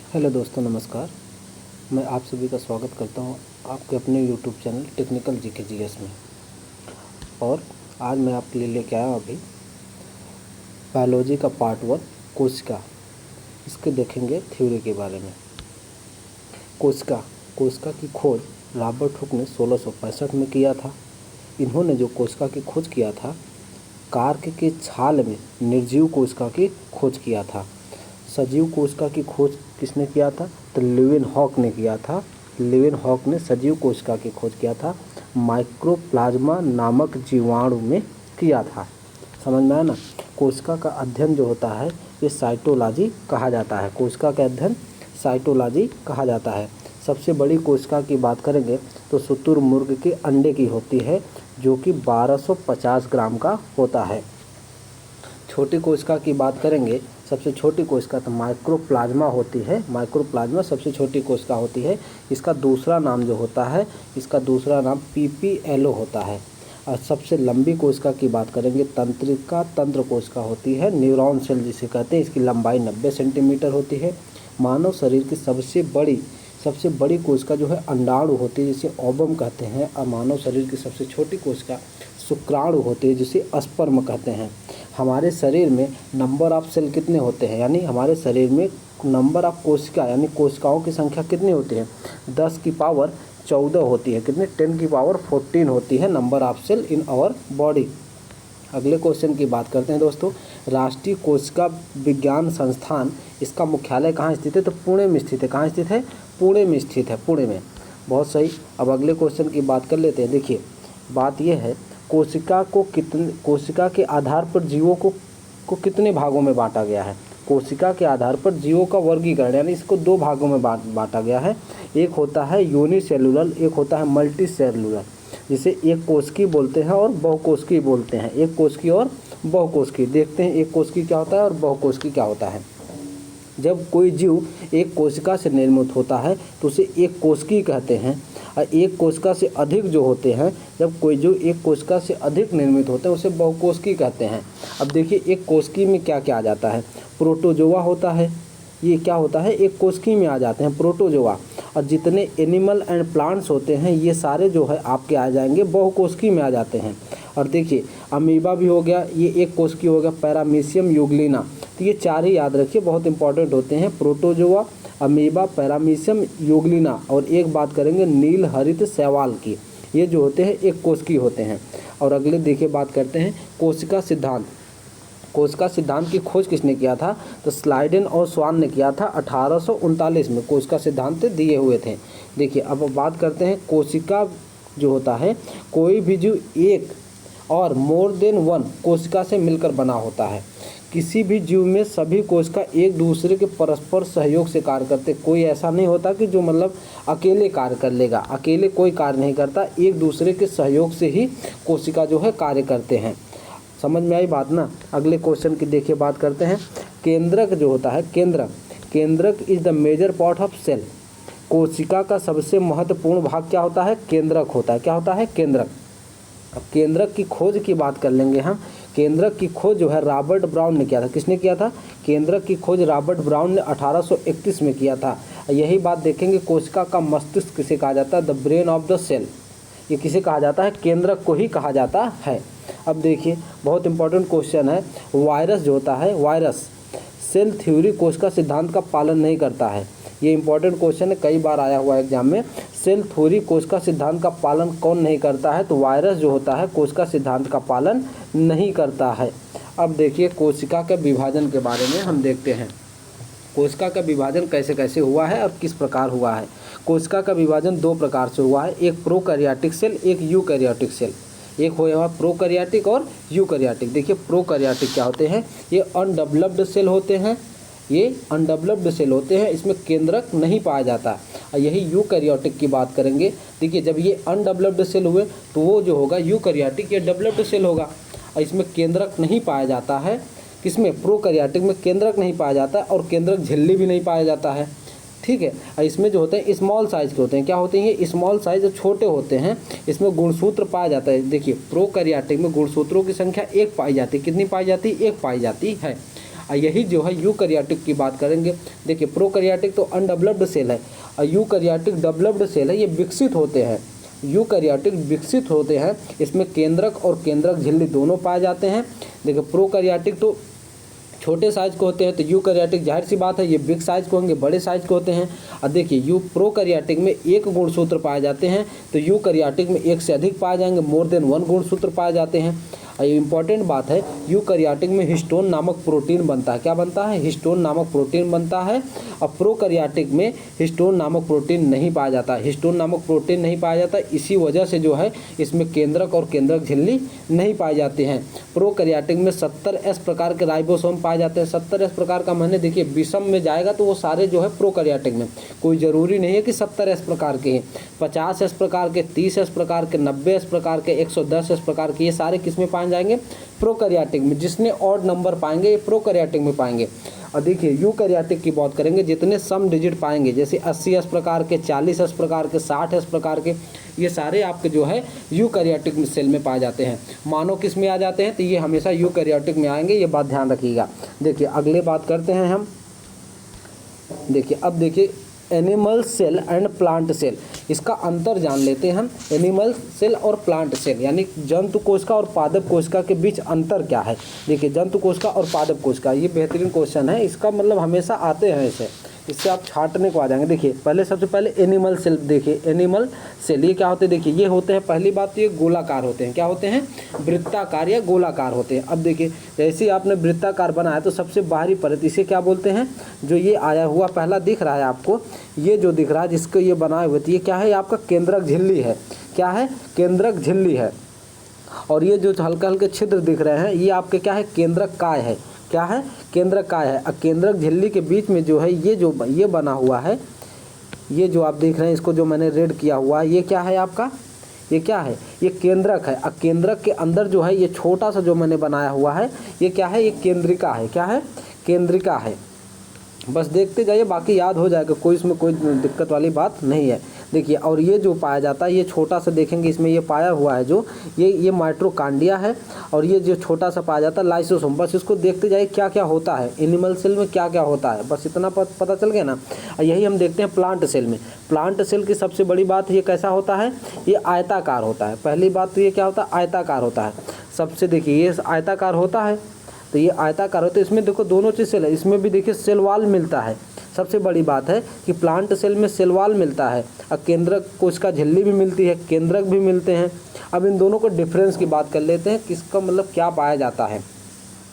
Hello दोस्तों, नमस्कार। मैं आप सभी का स्वागत करता हूं आपके अपने YouTube channel technical GK GS में। और आज मैं आपके लिए लेके आया अभी बायोलॉजी का पार्ट 1 कोशिका। इसके देखेंगे थ्योरी के बारे में। कोशिका की खोज रॉबर्ट हुक ने 1665 में किया था। इन्होंने जो कोशिका की खोज किया था, कार्क के छाल में निर्जीव कोशिका की खोज किया था। सजीव कोशिका की खोज किसने किया था? तो लीवेनहॉक ने किया था। लीवेनहॉक ने सजीव कोशिका की खोज किया था, माइक्रोप्लाज्मा नामक जीवाणु में किया था। समझ में आया ना? कोशिका का अध्ययन जो होता है ये साइटोलॉजी कहा जाता है। कोशिका का अध्ययन साइटोलॉजी कहा जाता है। सबसे बड़ी कोशिका की बात करेंगे तो शुतुरमुर्ग के अंडे की होती है, जो कि 1250 ग्राम का होता है। छोटी कोशिका की बात करेंगे, सबसे छोटी कोशिका तो माइक्रोप्लाज्मा होती है। माइक्रोप्लाज्मा सबसे छोटी कोशिका होती है। इसका दूसरा नाम जो होता है, इसका दूसरा नाम पीपीएलओ होता है। और सबसे लंबी कोशिका की बात करेंगे, तंत्रिका तंत्र कोशिका होती है, न्यूरॉन सेल जिसे कहते हैं। इसकी लंबाई 90 सेंटीमीटर होती है। मानव शरीर की सबसे बड़ी कोशिका जो है अंडाणु होती है, जिसे ओवम कहते हैं। और मानव शरीर की सबसे छोटी कोशिका शुक्राणु होती है, जिसे स्पर्म कहते हैं। हमारे शरीर में नंबर ऑफ सेल कितने होते हैं, यानी हमारे शरीर में नंबर ऑफ कोशिका यानी कोशिकाओं की संख्या कितनी होती है? 10 की पावर 14 होती है। कितने? 10 की पावर 14 होती है number of cell in our body. अगले क्वेश्चन की बात करते हैं दोस्तों। राष्ट्रीय कोशिका विज्ञान संस्थान, इसका मुख्यालय कहाँ स्थित है? तो पुणे में स्थित है। कहाँ स्थित है? पुणे में स्थित है, पुणे में। बहुत सही। अब अगले क्वेश्चन की बात कर लेते हैं। देखिए, बात यह है, कोशिका के आधार पर जीवों को कितने भागों में बांटा गया है? कोशिका के आधार पर जीवों का वर्गीकरण, यानी इसको 2 भागों में बांटा गया है। एक होता है यूनिसेलुलर, एक होता है मल्टीसेलुलर, जिसे एक कोशिकी बोलते हैं और बहुकोशिकी बोलते हैं। एक कोशिकी और बहुकोशिकी। देखते हैं एक कोशिकी क्या होता है और बहुकोशिकी क्या होता है। जब कोई जीव एक कोशिका से निर्मित होता है तो उसे एक कोशिकी कहते हैं। और एक कोशिका से अधिक जो होते हैं, जब कोई जीव एक कोशिका से अधिक निर्मित होते हैं, उसे बहुकोशिकी कहते हैं। अब देखिए, एक कोशिकी में क्या क्या आ जाता है? प्रोटोजोआ होता है। ये क्या होता है? एक कोशिकी में आ जाते हैं प्रोटोजोआ। और जितने एनिमल एंड प्लांट्स होते हैं, ये सारे जो है आपके आ जाएंगे बहुकोशिकी में आ जाते हैं। और देखिए, अमीबा भी हो गया, ये एक कोशिकी हो गया। पैरामीशियम यूग्लिना, तो ये 4 ही याद रखिए, बहुत इंपॉर्टेंट होते हैं। प्रोटोजोआ, अमीबा, पैरामीशियम यूग्लिना, और एक बात करेंगे नील हरित शैवाल की। ये जो होते हैं एक कोशिकी होते हैं। और अगले देखिए बात करते हैं कोशिका सिद्धांत। कोशिका सिद्धांत की खोज किसने किया था? तो स्लाइडेन और स्वान ने किया था 1839 में। कोशिका सिद्धांत दिए हुए थे। देखिए, अब बात करते हैं कोशिका जो होता है, कोई भी जीव एक और मोर देन 1 कोशिका से मिलकर बना होता है। किसी भी जीव में सभी कोशिका एक दूसरे के परस्पर सहयोग से कार्य करते। कोई ऐसा नहीं होता कि जो मतलब अकेले कार्य कर लेगा। अकेले कोई कार्य नहीं करता, एक दूसरे के सहयोग से ही कोशिका जो है कार्य करते हैं। समझ में आई बात ना? अगले क्वेश्चन की देखिए बात करते हैं। केंद्रक जो होता है, केंद्रक is the major part of cell. कोशिका का सबसे महत्वपूर्ण भाग क्या होता है? केंद्रक होता है। क्या होता है? केंद्रक। अब केंद्रक की खोज की बात कर लेंगे हम। केंद्रक की खोज जो है रॉबर्ट ब्राउन ने किया था। किसने किया था? केंद्रक की खोज रॉबर्ट ब्राउन ने 1831 में किया था। यही बात देखेंगे, कोशिका का मस्तिष्क किसे कहा जाता है? The brain of the cell. ये किसे कहा जाता है? केंद्रक को ही कहा जाता है। अब देखिए, बहुत इंपॉर्टेंट क्वेश्चन है। वायरस जो होता है, वायरस सेल थ्योरी कोशिका सिद्धांत का पालन नहीं करता है। ये इंपॉर्टेंट क्वेश्चन है, कई बार आया हुआ है एग्जाम में। सेल थ्योरी कोशिका सिद्धांत का पालन कौन नहीं करता है? तो वायरस जो होता है कोशिका सिद्धांत का पालन नहीं करता है। अब देखिए, कोशिका के विभाजन के बारे में हम देखते हैं। कोशिका का विभाजन कैसे कैसे हुआ है और किस प्रकार हुआ है। कोशिका का विभाजन 2 प्रकार से हुआ है, एक प्रोकैरियोटिक सेल, एक यूकैरियोटिक सेल। एक हुआ प्रोकैरियोटिक और यूकैरियोटिक। देखिए, प्रोकैरियोटिक क्या होते हैं? ये अनडेवलप्ड सेल होते हैं। ये अनडेवलप्ड सेल होते हैं, इसमें केंद्रक नहीं पाया जाता। और यही यूकैरियोटिक की बात करेंगे। देखिए, जब ये अनडेवलप्ड सेल हुए तो वो जो होगा यूकैरियोटिक, ये डेवलप्ड सेल होगा और इसमें केंद्रक नहीं पाया जाता है। किसमें? प्रोकैरियोटिक में केंद्रक नहीं पाया जाता और केंद्रक झिल्ली भी नहीं पाया जाता है। ठीक है। और इसमें जो होते हैं स्मॉल साइज के होते हैं। क्या होते हैं? ये स्मॉल साइज जो छोटे होते हैं, इसमें गुणसूत्र पाया जाता है। देखिए, प्रोकैरियोटिक में गुणसूत्रों की संख्या 1 पाई जाती है। कितनी पाई जाती है? 1 पाई जाती है। यही जो है यूकैरियोटिक की बात करेंगे। देखिए प्रोकैरियोटिक तो अनडेवलप्ड सेल है और यूकैरियोटिक डेवलप्ड सेल है, ये विकसित होते हैं। यूकैरियोटिक विकसित होते हैं, इसमें केंद्रक और केंद्रक झिल्ली दोनों पाए जाते हैं। देखिए प्रोकैरियोटिक तो छोटे साइज के होते हैं, तो यूकैरियोटिक जाहिर सी बात है ये बिग साइज के होंगे, बड़े साइज के होते हैं। और देखिए प्रोकैरियोटिक में एक गुणसूत्र पाए जाते हैं, तो यूकैरियोटिक में एक से अधिक पाए जाएंगे, मोर देन 1 गुणसूत्र पाए जाते हैं। ये इंपॉर्टेंट बात है, यूकैरियोटिक में हिस्टोन नामक प्रोटीन बनता है। क्या बनता है? हिस्टोन नामक प्रोटीन बनता है। और प्रोकैरियोटिक में हिस्टोन नामक प्रोटीन नहीं पाया जाता। हिस्टोन नामक प्रोटीन नहीं पाया जाता, इसी वजह से जो है इसमें केंद्रक और केंद्रक झिल्ली नहीं पाए जाते हैं। प्रोकैरियोटिक में 70S प्रकार के राइबोसोम पाए जाते हैं। 70S प्रकार का मैंने देखिए विषम में जाएगा तो वो सारे जो है प्रोकैरियोटिक में, कोई ज़रूरी नहीं है कि 70S प्रकार के हैं। 50S प्रकार के, 30S प्रकार के, 90S प्रकार के, 110S प्रकार के, ये सारे किस में पाए जाएंगे? प्रोकैरियोटिक में। जिसने ऑड नंबर पाएंगे ये प्रोकैरियोटिक में पाएंगे। और देखिए यूकैरियोटिक की बात करेंगे, जितने सम डिजिट पाएंगे जैसे 80S प्रकार के, 40S प्रकार के, 60S प्रकार के, ये सारे आपके जो है यूकैरियोटिक सेल में पाए जाते हैं। मानो किस में आ जाते हैं? तो ये हमेशा यूकैरियोटिक में आएंगे, ये बात ध्यान रखिएगा। देखिए अगले बात करते हैं हम। देखिए अब देखिए animal cell and plant cell, इसका अंतर जान लेते हैं हम। एनिमल सेल और प्लांट सेल यानी जंतु कोशिका और पादप कोशिका के बीच अंतर क्या है? देखिए जंतु कोशिका और पादप कोशिका, ये बेहतरीन क्वेश्चन है, इसका मतलब हमेशा आते हैं इससे आप छाटने को आ जाएंगे। देखिए पहले सबसे पहले एनिमल सेल, देखिए एनिमल सेल ये क्या होते हैं? देखिए ये होते हैं, पहली बात तो ये गोलाकार होते हैं। क्या होते हैं? वृत्ताकार या गोलाकार होते हैं। अब देखिए जैसे ही आपने वृत्ताकार बनाया तो सबसे बाहरी परत, इसे क्या बोलते हैं? जो ये आया हुआ पहला दिख रहा है आपको, ये जो दिख रहा है जिसको ये बनाए हुए, तो ये क्या है? आपका केंद्रक झिल्ली है। क्या है? केंद्रक झिल्ली है। और ये जो हल्के हल्के छिद्र दिख रहे हैं ये आपके क्या है? केंद्रक काय है। क्या है? केंद्रक काय है। और केंद्रक झिल्ली के बीच में जो है ये बना हुआ है, ये जो आप देख रहे हैं, इसको जो मैंने रेड किया हुआ है, ये क्या है आपका? ये क्या है? ये केंद्रक है। और केंद्रक के अंदर जो है ये छोटा सा जो मैंने बनाया हुआ है, ये क्या है? ये केंद्रिका है। क्या है? केंद्रिका है। बस देखते जाइए, बाकी याद हो जाएगा, कोई इसमें कोई दिक्कत वाली बात नहीं है। देखिए और ये जो पाया जाता है, ये छोटा सा देखेंगे इसमें ये पाया हुआ है जो ये माइटोकॉन्ड्रिया है। और ये जो छोटा सा पाया जाता है लाइसोसोम। बस इसको देखते जाइए क्या क्या होता है एनिमल सेल में, क्या क्या होता है, बस इतना पता चल गया ना। यही हम देखते हैं प्लांट सेल में। प्लांट सेल की सबसे बड़ी बात ये कैसा होता है? ये आयताकार होता है। पहली बात तो ये क्या होता है? आयताकार होता है। सबसे देखिए ये आयताकार होता है, तो ये आयताकार होता है। इसमें देखो दोनों चीज़ सेल है, इसमें भी देखिए सेल वाल मिलता है। सबसे बड़ी बात है कि प्लांट सेल में सेल वाल मिलता है और केंद्रक कोशिका झिल्ली भी मिलती है, केंद्रक भी मिलते हैं। अब इन दोनों को डिफरेंस की बात कर लेते हैं, किसका मतलब क्या पाया जाता है।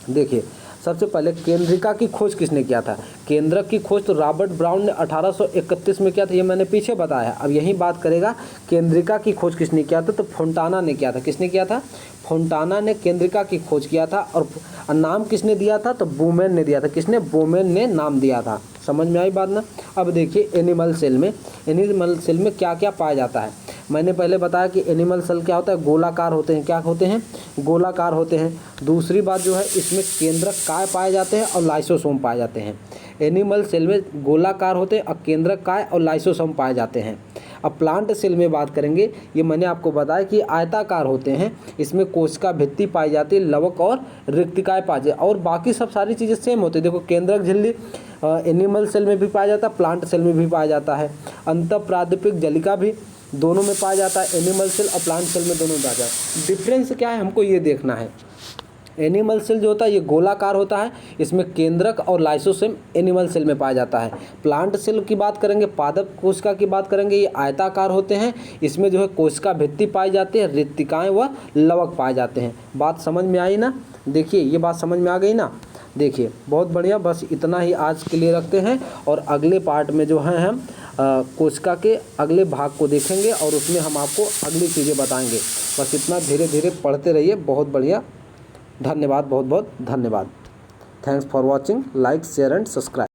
देखिए सबसे पहले केंद्रिका की खोज किसने किया था? केंद्रक की खोज तो रॉबर्ट ब्राउन ने 1831 में किया था, ये मैंने पीछे बताया। अब यही बात करेगा केंद्रिका की खोज किसने किया था? तो फोंटाना ने किया था। किसने किया था? फोंटाना ने केंद्रिका की खोज किया था। और नाम किसने दिया था? तो बोमेन ने दिया था। किसने? बोमेन ने नाम दिया था। समझ में आई बात ना। अब देखिए एनिमल सेल में क्या क्या पाया जाता है। मैंने पहले बताया कि एनिमल सेल क्या होता है? गोलाकार होते हैं। क्या होते हैं? गोलाकार होते हैं। दूसरी बात जो है इसमें केंद्रक काय पाए जाते हैं और लाइसोसोम पाए जाते हैं। एनिमल सेल में गोलाकार होते हैं और केंद्रक काय और लाइसोसोम पाए जाते हैं। अब प्लांट सेल में बात करेंगे, ये मैंने आपको बताया कि आयताकार होते हैं। इसमें कोशिका भित्ति पाई जाती है, लवक और रिक्तिकाएँ पाई जाती है, और बाकी सब सारी चीज़ें सेम होती है। देखो केंद्रक झिल्ली एनिमल सेल में भी पाया जाता है, प्लांट सेल में भी पाया जाता है। अंतःप्रादिपिक जलिका भी दोनों में पाया जाता है, एनिमल सेल और प्लांट सेल में दोनों में पाया जाता है। डिफरेंस क्या है हमको ये देखना है। एनिमल सेल जो होता है ये गोलाकार होता है, इसमें केंद्रक और लाइसोसोम एनिमल सेल में पाया जाता है। प्लांट सेल की बात करेंगे, पादप कोशिका की बात करेंगे, ये आयताकार होते हैं। इसमें जो है कोशिका भित्ति पाई जाती है, रिक्तिकाएँ व लवक पाए जाते हैं। बात समझ में आई ना? देखिए ये बात समझ में आ गई ना। देखिए बहुत बढ़िया, बस इतना ही आज के लिए रखते हैं। और अगले पार्ट में जो है हम कोशिका के अगले भाग को देखेंगे और उसमें हम आपको अगली चीज़ें बताएंगे। बस इतना, धीरे धीरे पढ़ते रहिए। बहुत बढ़िया, धन्यवाद, बहुत बहुत धन्यवाद। Thanks for watching. Like, share and subscribe.